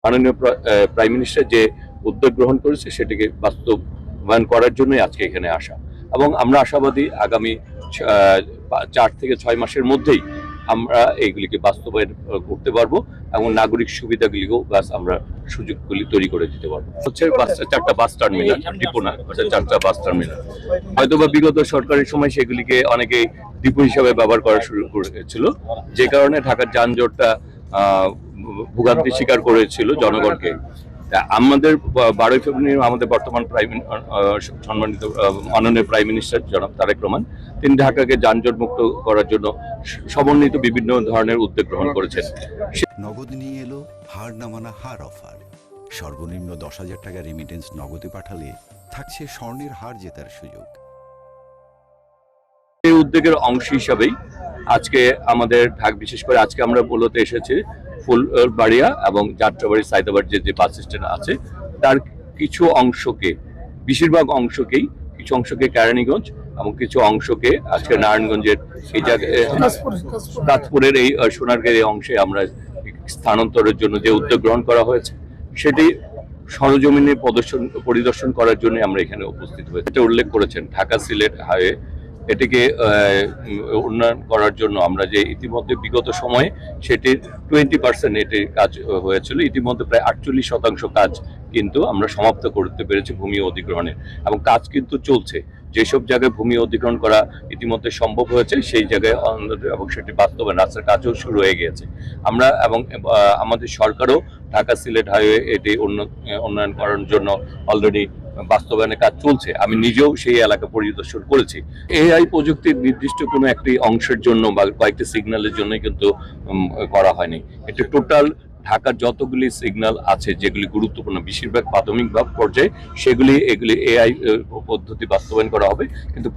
মাননীয় prime minister যে উদ্যোগ গ্রহণ করেছে সেটিকে বাস্তবায়ন করার জন্যই আজকে এখানে আসা, এবং আমরা আশাবাদী আগামী 4 থেকে 6 মাসের মধ্যেই আমরা এইগুলিকে বাস্তবায়ন করতে পারবো এবং নাগরিক সুবিধাগুলিকেও আমরা সুযোগগুলি তৈরি করে দিতে পারবো। হচ্ছে 4টা বাস টার্মিনাল, ডিপো না, 4টা বাস টার্মিনাল। হয়তোবা বিগত সরকারের সময় সেগুলিকে অনেকে ডিপো হিসাবে ব্যবহার করা শুরু করেছিল, যে কারণে ঢাকার যানজটটা ভোগান্তি স্বীকার করেছিল জনগণকে। আমাদের 12 ফেব্রুয়ারি আমাদের বর্তমান সম্মানিত মাননীয় প্রাইম মিনিস্টার জনাব তারেক রহমান, তিনি ঢাকাকে যানজট মুক্ত করার জন্য সমন্বিত বিভিন্ন ধরনের উদ্যোগ গ্রহণ করেছেন। নগদ নিয়ে এলো হার না মানা হার অফার। সর্বনিম্ন 10,000 টাকা রেমিটেন্স নগদে পাঠালে থাকছে স্বর্ণের হার জেতার সুযোগ। এই উদ্যোগের অংশ হিসাবেই আজকে আমাদের বিশেষ করে আজকে আমরা বলতে এসেছি ফুলবাড়িয়া এবং যাত্রাবাড়ি সাইদাবাদ যে বাস স্ট্যান্ড আছে তার কিছু অংশকে, বেশিরভাগ অংশকেই, কিছু অংশকে কেরানীগঞ্জ এবং কিছু অংশকে আজকে নারায়ণগঞ্জের এই জায়গায় কাঁচপুরের এই সোনারগাঁয়ের এই অংশে আমরা স্থানান্তরের জন্য যে উদ্যোগ গ্রহণ করা হয়েছে সেটি সরজমিনে পরিদর্শন করার জন্য আমরা এখানে উপস্থিত হয়েছি। এটা উল্লেখ করেছেন ঢাকা সিলেট হাইওয়ে, এটিকে উন্নয়ন করার জন্য আমরা যে ইতিমধ্যে বিগত সময়ে সেটির 20% এটির কাজ হয়েছিল, ইতিমধ্যে প্রায় 48% কাজ কিন্তু আমরা সমাপ্ত করতে পেরেছি ভূমি অধিগ্রহণের, এবং কাজ কিন্তু চলছে। যেসব জায়গায় ভূমি অধিগ্রহণ করা ইতিমধ্যে সম্ভব হয়েছে সেই জায়গায় এবং সেটি বাস্তবায়ন রাস্তার কাজও শুরু হয়ে গিয়েছে। আমরা এবং আমাদের সরকারও ঢাকা সিলেট হাইওয়ে এটি উন্নয়ন করার জন্য অলরেডি বাস্তবায়নের কাজ চলছে। আমি নিজেও সেই এলাকা পরিদর্শন করেছি। এআই প্রযুক্তির নির্দিষ্ট কোনো একটি অংশের জন্য বা কয়েকটি সিগন্যালের জন্য কিন্তু করা হয়নি, এটা টোটাল ঢাকার যতগুলি সিগন্যাল আছে যেগুলি গুরুত্বপূর্ণ বেশিরভাগ প্রাথমিক পর্যায়ে এগুলি এআই পদ্ধতি বাস্তবায়ন করা হবে, কিন্তু